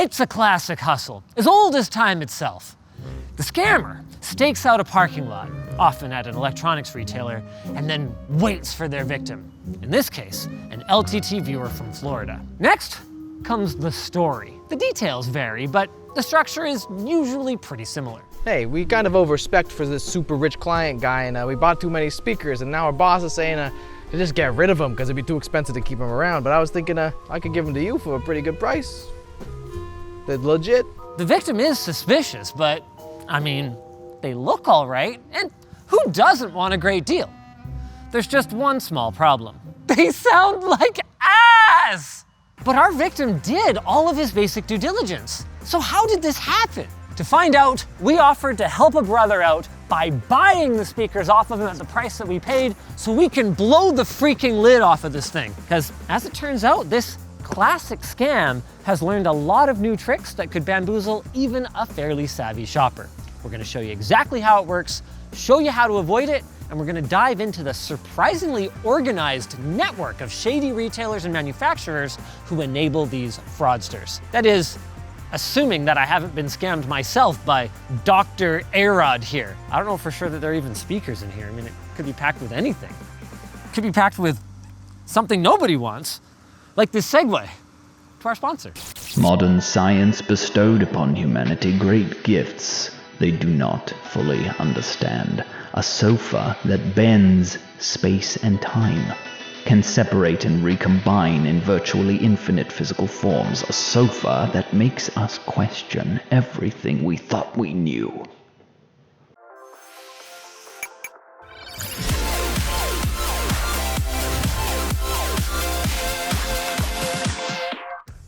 It's a classic hustle, as old as time itself. The scammer stakes out a parking lot, often at an electronics retailer, and then waits for their victim. In this case, an LTT viewer from Florida. Next comes the story. The details vary, but the structure is usually pretty similar. Hey, we kind of overspec'd for this super rich client guy, and we bought too many speakers, and now our boss is saying to just get rid of them because it'd be too expensive to keep them around. But I was thinking I could give them to you for a pretty good price. They're legit. The victim is suspicious, but I mean, they look all right, and who doesn't want a great deal? There's just one small problem. They sound like ass! But our victim did all of his basic due diligence. So how did this happen? To find out, we offered to help a brother out by buying the speakers off of him at the price that we paid so we can blow the freaking lid off of this thing. Because as it turns out, this classic scam has learned a lot of new tricks that could bamboozle even a fairly savvy shopper. We're gonna show you exactly how it works, show you how to avoid it, and we're gonna dive into the surprisingly organized network of shady retailers and manufacturers who enable these fraudsters. That is, assuming that I haven't been scammed myself by Dr. Arod here. I don't know for sure that there are even speakers in here. I mean, it could be packed with anything. It could be packed with something nobody wants, like this segue to our sponsor. Modern science bestowed upon humanity great gifts they do not fully understand. A sofa that bends space and time, can separate and recombine in virtually infinite physical forms. A sofa that makes us question everything we thought we knew.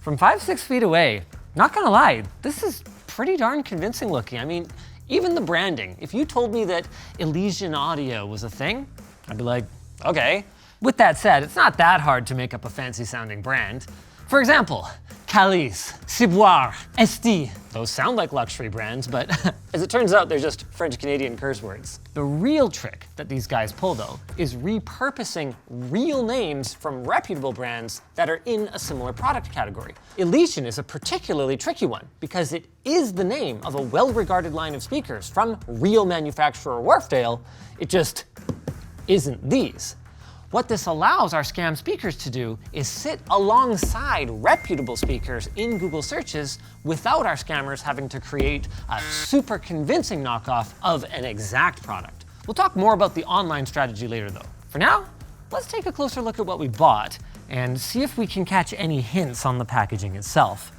From 5-6 feet away, not gonna lie, this is pretty darn convincing looking. I mean, even the branding. If you told me that Elysian Audio was a thing, I'd be like, okay. With that said, it's not that hard to make up a fancy sounding brand. For example, Calice, Ciboire, Esti. Those sound like luxury brands, but as it turns out, they're just French-Canadian curse words. The real trick that these guys pull though, is repurposing real names from reputable brands that are in a similar product category. Elysian is a particularly tricky one because it is the name of a well-regarded line of speakers from real manufacturer Wharfdale. It just isn't these. What this allows our scam speakers to do is sit alongside reputable speakers in Google searches without our scammers having to create a super convincing knockoff of an exact product. We'll talk more about the online strategy later though. For now, let's take a closer look at what we bought and see if we can catch any hints on the packaging itself.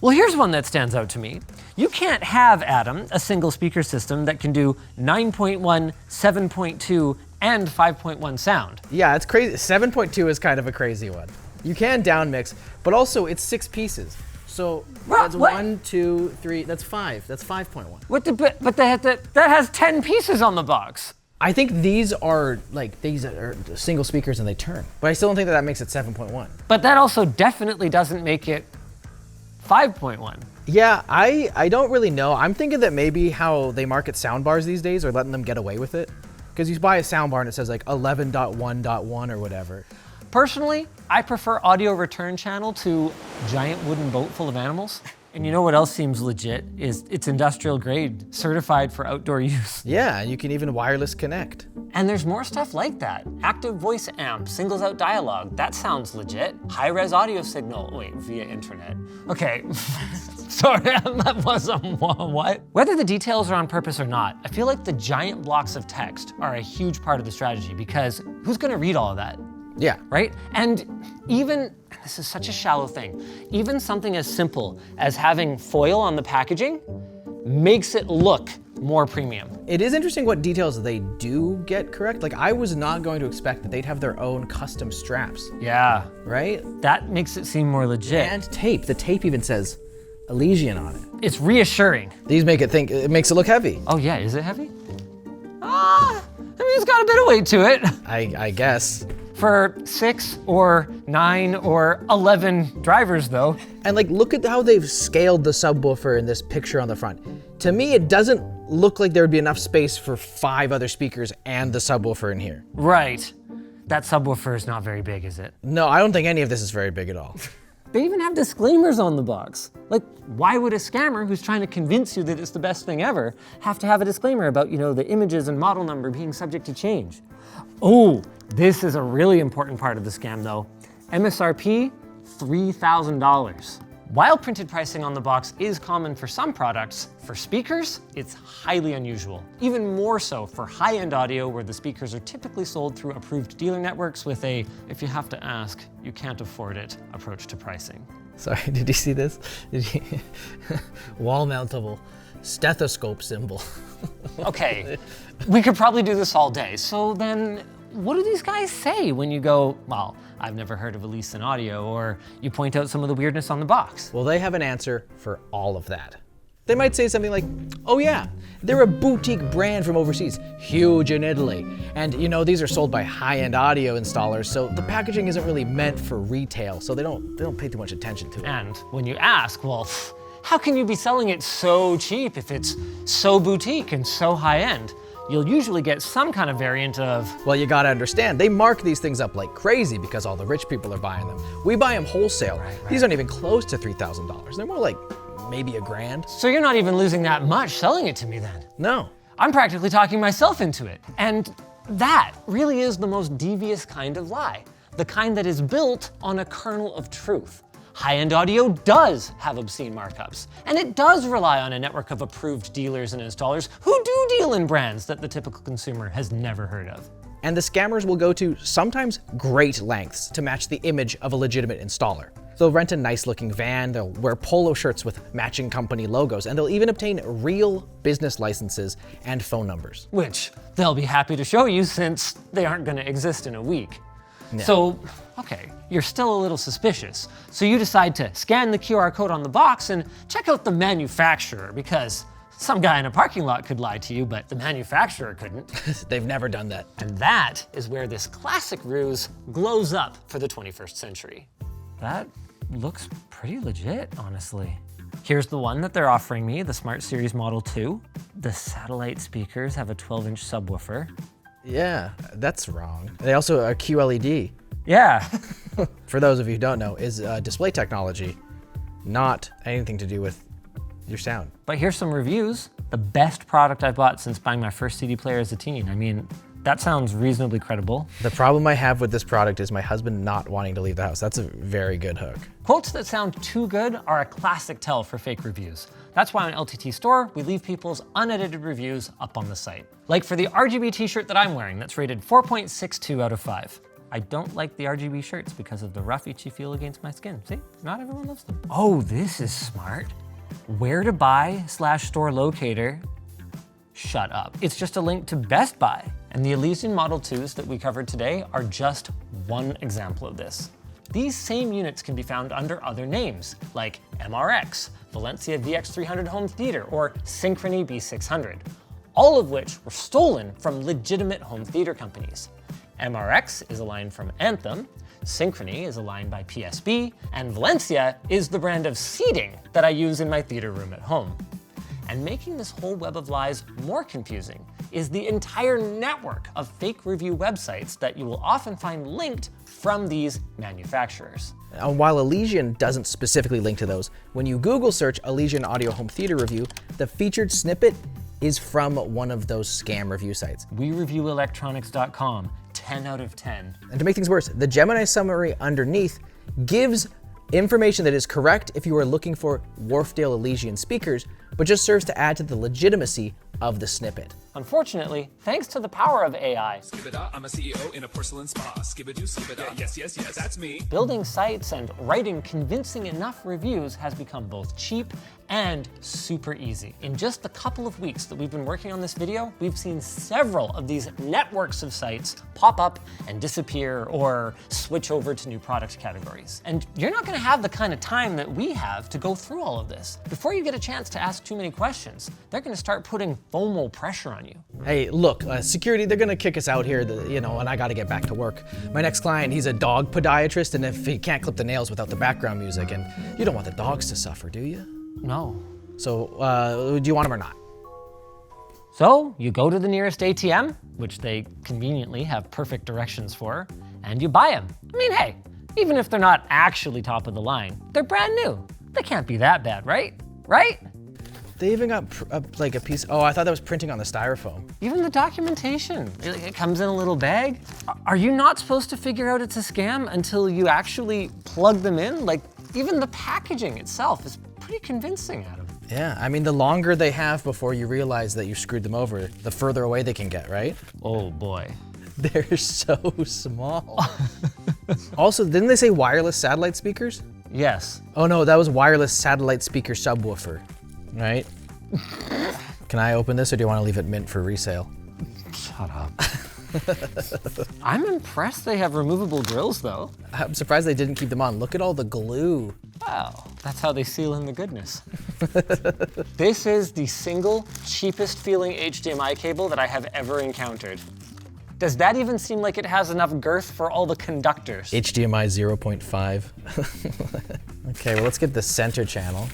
Well, here's one that stands out to me. You can't have, Adam, a single speaker system that can do 9.1, 7.2, and 5.1 sound. Yeah, it's crazy. 7.2 is kind of a crazy one. You can down mix, but also it's 6 pieces. So that's 1, 2, 3, that's 5. That's 5.1. But that has 10 pieces on the box. I think these are single speakers and they turn. But I still don't think that makes it 7.1. But that also definitely doesn't make it 5.1. Yeah, I don't really know. I'm thinking that maybe how they market soundbars these days are letting them get away with it. Because you buy a soundbar and it says like 11.1.1 or whatever. Personally, I prefer audio return channel to giant wooden boat full of animals. And you know what else seems legit is it's industrial grade, certified for outdoor use. Yeah, and you can even wireless connect. And there's more stuff like that. Active voice amp, singles out dialogue, that sounds legit. High-res audio signal, wait, via internet. Okay, sorry, that was a what? Whether the details are on purpose or not, I feel like the giant blocks of text are a huge part of the strategy because who's gonna read all of that? Yeah. Right? And even, this is such a shallow thing, even something as simple as having foil on the packaging makes it look more premium. It is interesting what details they do get correct. Like I was not going to expect that they'd have their own custom straps. Yeah. Right? That makes it seem more legit. And tape. The tape even says Elysian on it. It's reassuring. These make it makes it look heavy. Oh yeah, is it heavy? I mean, it's got a bit of weight to it. I guess. For 6 or 9 or 11 drivers though. And like, look at how they've scaled the subwoofer in this picture on the front. To me, it doesn't look like there would be enough space for 5 other speakers and the subwoofer in here. Right. That subwoofer is not very big, is it? No, I don't think any of this is very big at all. They even have disclaimers on the box. Like, why would a scammer who's trying to convince you that it's the best thing ever have to have a disclaimer about, the images and model number being subject to change? Oh, this is a really important part of the scam though. MSRP, $3,000. While printed pricing on the box is common for some products, for speakers, it's highly unusual. Even more so for high-end audio where the speakers are typically sold through approved dealer networks with a, if you have to ask, you can't afford it approach to pricing. Sorry, did you see this? Wall-mountable stethoscope symbol. Okay, we could probably do this all day. So then, what do these guys say when you go, well, I've never heard of Elise in audio, or you point out some of the weirdness on the box? Well, they have an answer for all of that. They might say something like, oh yeah, they're a boutique brand from overseas, huge in Italy. And these are sold by high-end audio installers, so the packaging isn't really meant for retail, so they don't pay too much attention to it. And when you ask, well, how can you be selling it so cheap if it's so boutique and so high-end? You'll usually get some kind of variant of, well, you gotta understand, they mark these things up like crazy because all the rich people are buying them. We buy them wholesale. Right. These aren't even close to $3,000. They're more like maybe $1,000. so you're not even losing that much selling it to me then. No. I'm practically talking myself into it. And that really is the most devious kind of lie. The kind that is built on a kernel of truth. High-end audio does have obscene markups, and it does rely on a network of approved dealers and installers who do deal in brands that the typical consumer has never heard of. And the scammers will go to sometimes great lengths to match the image of a legitimate installer. They'll rent a nice-looking van, they'll wear polo shirts with matching company logos, and they'll even obtain real business licenses and phone numbers. Which they'll be happy to show you since they aren't going to exist in a week. Yeah. So, okay, you're still a little suspicious. So you decide to scan the QR code on the box and check out the manufacturer, because some guy in a parking lot could lie to you, but the manufacturer couldn't. They've never done that. And that is where this classic ruse glows up for the 21st century. That looks pretty legit, honestly. Here's the one that they're offering me, the Smart Series Model 2. The satellite speakers have a 12-inch subwoofer. Yeah, that's wrong. They also are QLED. Yeah. For those of you who don't know, is display technology, not anything to do with your sound. But here's some reviews. The best product I've bought since buying my first CD player as a teen. I mean, that sounds reasonably credible. The problem I have with this product is my husband not wanting to leave the house. That's a very good hook. Quotes that sound too good are a classic tell for fake reviews. That's why on LTT Store, we leave people's unedited reviews up on the site. Like for the RGB t-shirt that I'm wearing, that's rated 4.62 out of 5. I don't like the RGB shirts because of the rough, itchy feel against my skin. See, not everyone loves them. Oh, this is smart. Where to buy/store locator. Shut up. It's just a link to Best Buy. And the Elysian Model 2s that we covered today are just one example of this. These same units can be found under other names, like MRX, Valencia VX300 Home Theater, or Synchrony B600, all of which were stolen from legitimate home theater companies. MRX is a line from Anthem, Synchrony is a line by PSB, and Valencia is the brand of seating that I use in my theater room at home. And making this whole web of lies more confusing is the entire network of fake review websites that you will often find linked from these manufacturers. While Elysian doesn't specifically link to those, when you Google search Elysian Audio Home Theater Review, the featured snippet is from one of those scam review sites. WeReviewElectronics.com, 10 out of 10. And to make things worse, the Gemini summary underneath gives information that is correct if you are looking for Wharfdale Elysian speakers, but just serves to add to the legitimacy of the snippet. Unfortunately, thanks to the power of AI, Skibida, I'm a CEO in a porcelain spa. Skibidoo, skibida. Yes, that's me. building sites and writing convincing enough reviews has become both cheap and super easy. In just the couple of weeks that we've been working on this video, we've seen several of these networks of sites pop up and disappear or switch over to new product categories. And you're not gonna have the kind of time that we have to go through all of this. Before you get a chance to ask too many questions, they're gonna start putting FOMO pressure on you. Hey, look, security, they're gonna kick us out here, and I gotta get back to work. My next client, he's a dog podiatrist, and if he can't clip the nails without the background music, and you don't want the dogs to suffer, do you? No. So, do you want them or not? So you go to the nearest ATM, which they conveniently have perfect directions for, and you buy them. I mean, hey, Even if they're not actually top of the line, they're brand new. They can't be that bad, right? Right? They even got like a piece, oh, I thought that was printing on the styrofoam. Even the documentation, it comes in a little bag. Are you not supposed to figure out it's a scam until you actually plug them in? Like, even the packaging itself is pretty convincing, Adam. Yeah, I mean, the longer they have before you realize that you screwed them over, the further away they can get, right? Oh boy. They're so small. Also, didn't they say wireless satellite speakers? Yes. Oh no, that was wireless satellite speaker subwoofer, right? Can I open this or do you want to leave it mint for resale? Shut up. I'm impressed they have removable grills though. I'm surprised they didn't keep them on. Look at all the glue. Wow, that's how they seal in the goodness. This is the single cheapest feeling HDMI cable that I have ever encountered. Does that even seem like it has enough girth for all the conductors? HDMI 0.5. Okay, well let's get the center channel.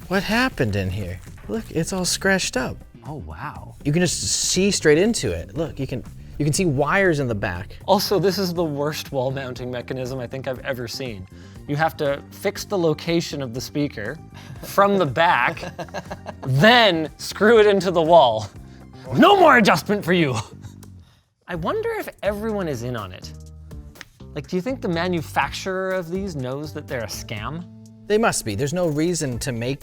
What happened in here? Look, it's all scratched up. Oh wow. You can just see straight into it. Look, you can see wires in the back. Also, this is the worst wall mounting mechanism I think I've ever seen. You have to fix the location of the speaker from the back, then screw it into the wall. No more adjustment for you. I wonder if everyone is in on it. Like, do you think the manufacturer of these knows that they're a scam? They must be. There's no reason to make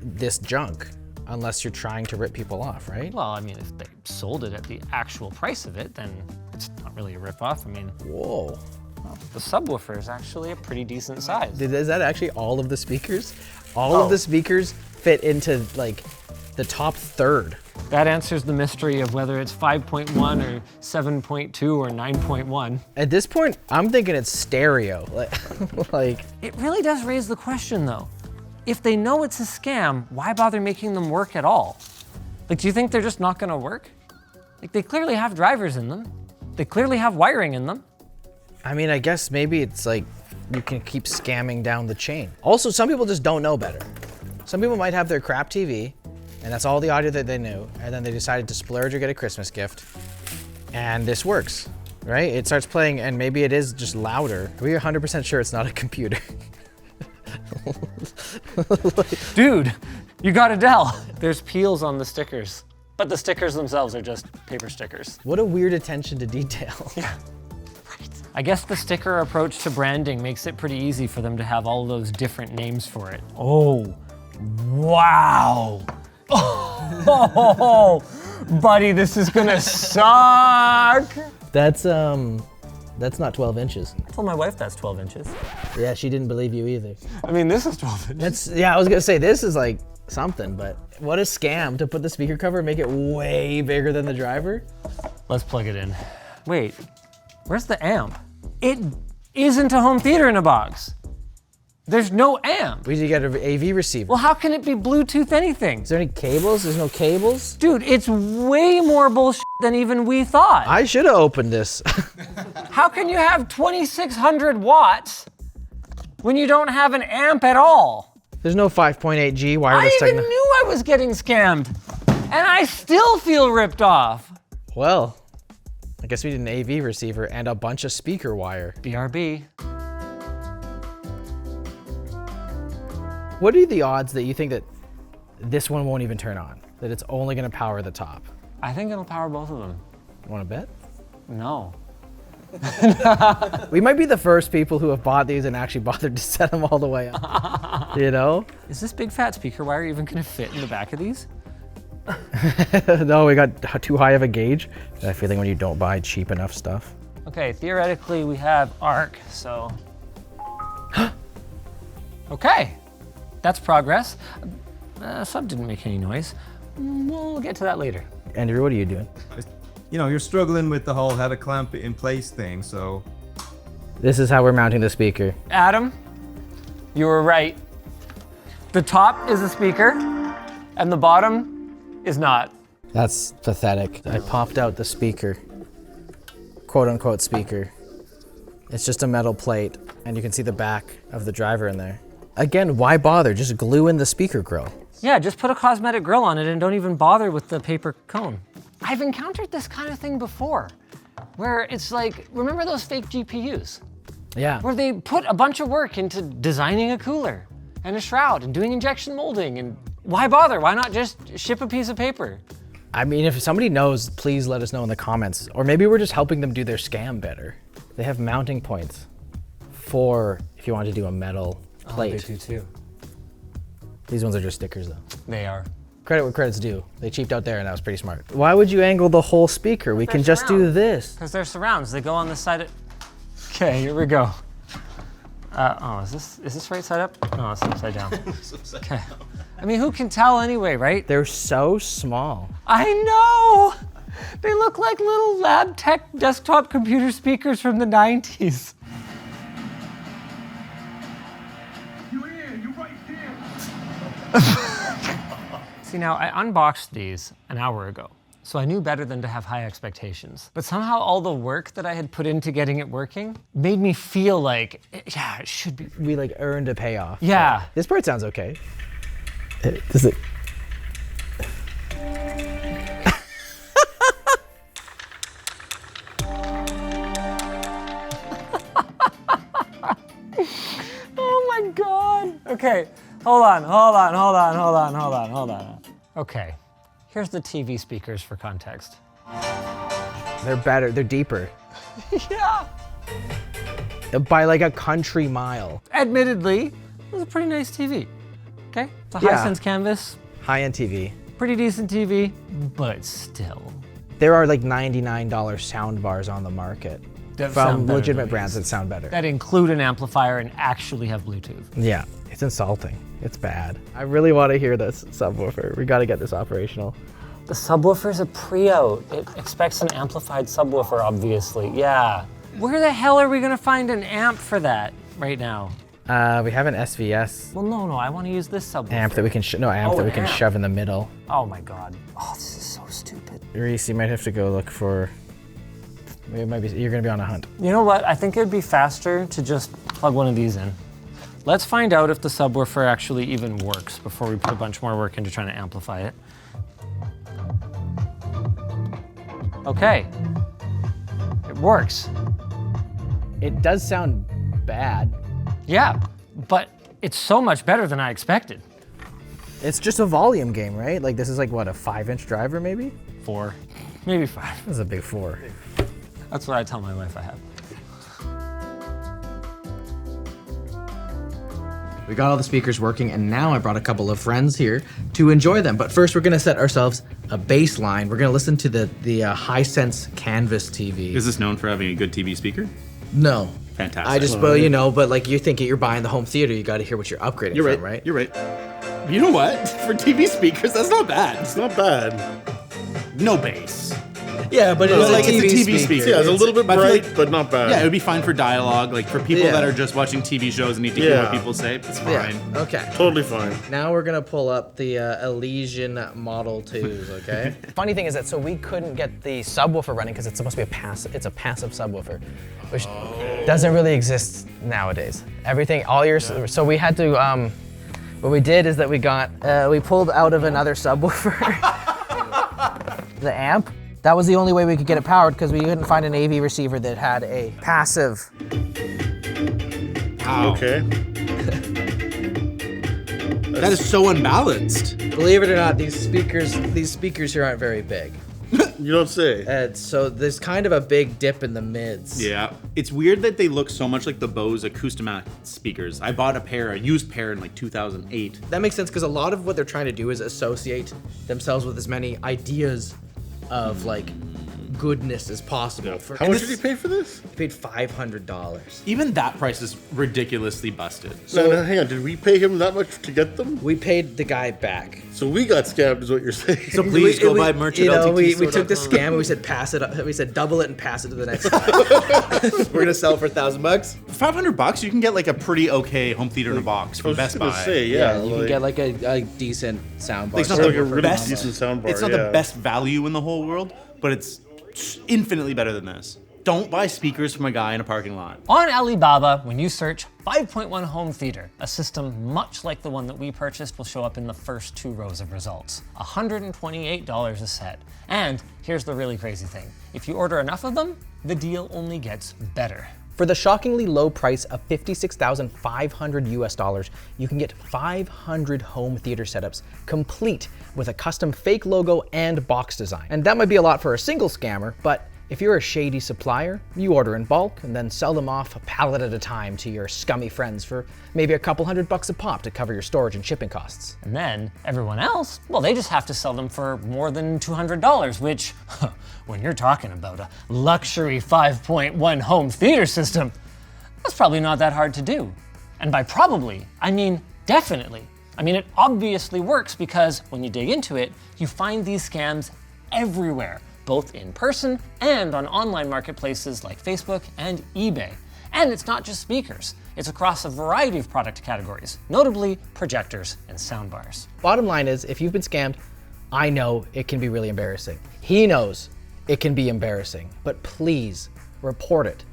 this junk unless you're trying to rip people off, right? Well, I mean, if they sold it at the actual price of it, then it's not really a rip-off. I mean, Whoa. well, the subwoofer is actually a pretty decent size. Is that actually all of the speakers? All of the speakers fit into like the top third. That answers the mystery of whether it's 5.1 or 7.2 or 9.1. At this point, I'm thinking it's stereo. Like, It really does raise the question though. If they know it's a scam, why bother making them work at all? Like, do you think they're just not gonna work? Like, they clearly have drivers in them. They clearly have wiring in them. I mean, I guess maybe it's like you can keep scamming down the chain. Also, some people just don't know better. Some people might have their crap TV, and that's all the audio that they knew, and then they decided to splurge or get a Christmas gift, and this works, right? It starts playing, and maybe it is just louder. We're 100% sure it's not a computer. Dude, you got Adele. There's peels on the stickers, but the stickers themselves are just paper stickers. What a weird attention to detail. Yeah, right. I guess the sticker approach to branding makes it pretty easy for them to have all those different names for it. Oh, wow. Oh, buddy, this is gonna suck. That's not 12 inches. I told my wife that's 12 inches. Yeah, she didn't believe you either. I mean, this is 12 inches. Yeah, I was gonna say this is like something, but what a scam to put the speaker cover and make it way bigger than the driver. Let's plug it in. Wait, where's the amp? It isn't a home theater in a box. There's no amp. We need to get an AV receiver. Well, how can it be Bluetooth anything? Is there any cables? There's no cables? Dude, it's way more bullshit than even we thought. I should have opened this. How can you have 2,600 watts when you don't have an amp at all? There's no 5.8G I wireless even technology. knew I was getting scammed, and I still feel ripped off. Well, I guess we need an AV receiver and a bunch of speaker wire. BRB. What are the odds that you think that this one won't even turn on? That it's only gonna power the top? I think it'll power both of them. Wanna bet? No. We might be the first people who have bought these and actually bothered to set them all the way up. You know? Is this big fat speaker wire even gonna fit in the back of these? No, we got too high of a gauge. That feeling when you don't buy cheap enough stuff. Okay, theoretically we have arc, so. Okay, that's progress. Sub didn't make any noise. We'll get to that later. Andrew, what are you doing? You know, you're struggling with the whole how to clamp it in place thing, so. This is how we're mounting the speaker. Adam, you were right. The top is a speaker, and the bottom is not. That's pathetic. I popped out the speaker, quote unquote speaker. It's just a metal plate, and you can see the back of the driver in there. Again, why bother? Just glue in the speaker grill. Yeah, just put a cosmetic grill on it and don't even bother with the paper cone. I've encountered this kind of thing before, where it's like, remember those fake GPUs? Yeah. where they put a bunch of work into designing a cooler and a shroud and doing injection molding, and why bother? Why not just ship a piece of paper? I mean, if somebody knows, please let us know in the comments. Or maybe we're just helping them do their scam better. They have mounting points for if you want to do a metal plate. They do too. These ones are just stickers though. They are. Credit where credit's due. They cheaped out there and that was pretty smart. Why would you angle the whole speaker? We can just do this. Because they're surrounds. They go on the side of... Okay, here we go. Is this right side up? No, it's upside down. Okay. I mean, who can tell anyway, right? They're so small. I know! They look like little lab tech desktop computer speakers from the 90s. You here, you right there. See, now I unboxed these an hour ago, so I knew better than to have high expectations. But somehow all the work that I had put into getting it working made me feel like, yeah, it should be. We like earned a payoff. Yeah. This part sounds okay. Does it? Oh my God. Okay, hold on. Okay, here's the TV speakers for context. They're better, they're deeper. Yeah. By like a country mile. Admittedly, it was a pretty nice TV. Okay, it's a Yeah. Hisense canvas, High-end TV. pretty decent TV, but still. There are like $99 sound bars on the market That sound from better legitimate than brands these. that sound better. That include an amplifier and actually have Bluetooth. Yeah, it's insulting. It's bad. I really want to hear this subwoofer. We got to get this operational. The subwoofer's a pre-out. It expects an amplified subwoofer, obviously. Yeah. Where the hell are we gonna find an amp for that right now? We have an SVS Well, no, I want to use this subwoofer. amp that we can Amp. shove in the middle. Oh my God. Oh, this is so stupid. Reese, you might have to go look for. It might be. You're gonna be on a hunt. You know what? I think it'd be faster to just plug one of these in. Let's find out if the subwoofer actually even works before we put a bunch more work into trying to amplify it. Okay. It works. It does sound bad. Yeah, but it's so much better than I expected. It's just a volume game, right? Like this is like what, a 5-inch driver maybe? 4, maybe 5. This is a big 4. That's what I tell my wife I have. We got all the speakers working, and now I brought a couple of friends here to enjoy them. But first, we're gonna set ourselves a baseline. We're gonna listen to the Hisense Canvas TV. Is this known for having a good TV speaker? No. Fantastic. I just, well, you know, but like you're thinking you're buying the home theater, you got to hear what you're upgrading You're right. from, right? You're right. You know what? For TV speakers, that's not bad. It's not bad. No bass. Yeah, but it's like it's a TV speaker. Yeah, it's a little bit I feel bright, like- but not bad. Yeah, it would be fine for dialogue. Like for people Yeah. that are just watching TV shows and need to hear what Yeah. people say, it's fine. Yeah. Okay. Totally fine. Now we're gonna pull up the Elysian Model 2s, okay? Funny thing is that so we couldn't get the subwoofer running because it's supposed to be it's a passive subwoofer, which doesn't really exist nowadays. Everything, all your, so we had to, what we did is that we pulled out of another subwoofer the amp. That was the only way we could get it powered because we couldn't find an AV receiver that had a passive. Wow. Okay. That is so unbalanced. Believe it or not, these speakers here aren't very big. You don't say. And so there's kind of a big dip in the mids. Yeah. It's weird that they look so much like the Bose Acoustimax speakers. I bought a used pair in like 2008. That makes sense because a lot of what they're trying to do is associate themselves with as many ideas of like goodness as possible. How much did you pay for this? He paid $500. Even that price is ridiculously busted. No, hang on. Did we pay him that much to get them? We paid the guy back. So we got scammed, is what you're saying. So please go buy merch at You know, we LTTstore.com. took the scam and we said pass it up. We said double it and pass it to the next guy. We're gonna sell for $1,000. $500, you can get like a pretty okay home theater in a box I from was Best just gonna Buy. say, yeah. You can get like a decent sound bar. It's not like the a really best, decent soundbar, It's not yeah. the best value in the whole world, but it's infinitely better than this. Don't buy speakers from a guy in a parking lot. On Alibaba, when you search 5.1 home theater, a system much like the one that we purchased will show up in the first 2 rows of results. $128 a set. And here's the really crazy thing. If you order enough of them, the deal only gets better. For the shockingly low price of $56,500 US, you can get 500 home theater setups, complete with a custom fake logo and box design. And that might be a lot for a single scammer, but if you're a shady supplier, you order in bulk and then sell them off a pallet at a time to your scummy friends for maybe a couple $100 a pop to cover your storage and shipping costs. And then everyone else, well, they just have to sell them for more than $200, which, when you're talking about a luxury 5.1 home theater system, that's probably not that hard to do. And by probably, I mean definitely. I mean, it obviously works because when you dig into it, you find these scams everywhere, both in person and on online marketplaces like Facebook and eBay. And it's not just speakers. It's across a variety of product categories, notably projectors and soundbars. Bottom line is, if you've been scammed, I know it can be really embarrassing. He knows it can be embarrassing, but please report it.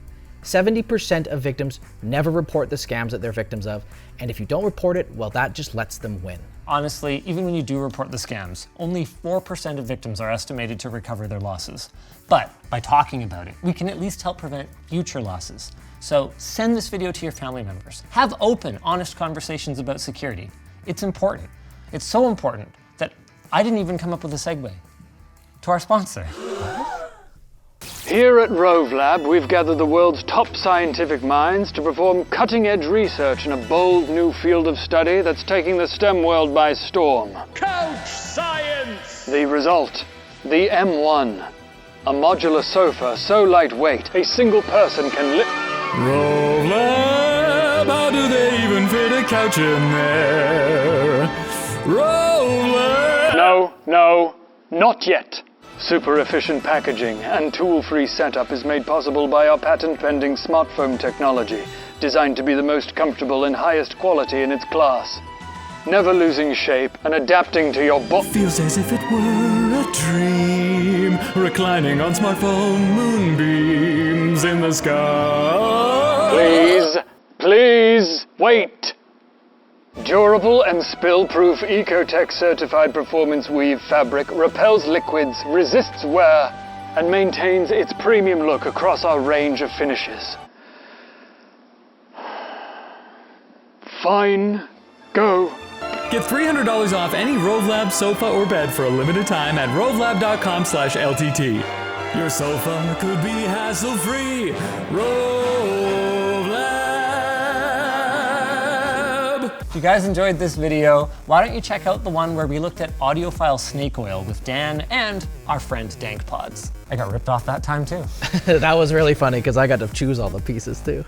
70% of victims never report the scams that they're victims of, and if you don't report it, well, that just lets them win. Honestly, even when you do report the scams, only 4% of victims are estimated to recover their losses. But by talking about it, we can at least help prevent future losses. So send this video to your family members. Have open, honest conversations about security. It's important. It's so important that I didn't even come up with a segue to our sponsor. Here at Rove Lab, we've gathered the world's top scientific minds to perform cutting-edge research in a bold new field of study that's taking the STEM world by storm. Couch science! The result, the M1. A modular sofa so lightweight, a single person can lift. Rove Lab, how do they even fit a couch in there? Rove Lab! No, not yet. Super efficient packaging and tool-free setup is made possible by our patent-pending smartphone technology, designed to be the most comfortable and highest quality in its class. Never losing shape and adapting to your body. Feels as if it were a dream, reclining on smartphone moonbeams in the sky. Please, wait. Durable and spill-proof Ecotech certified performance weave fabric repels liquids, resists wear, and maintains its premium look across our range of finishes. Fine, go. Get $300 off any Rove Lab sofa or bed for a limited time at rovelab.com/LTT. Your sofa could be hassle-free. Rove Lab. If you guys enjoyed this video, why don't you check out the one where we looked at audiophile snake oil with Dan and our friend DankPods. I got ripped off that time too. That was really funny because I got to choose all the pieces too.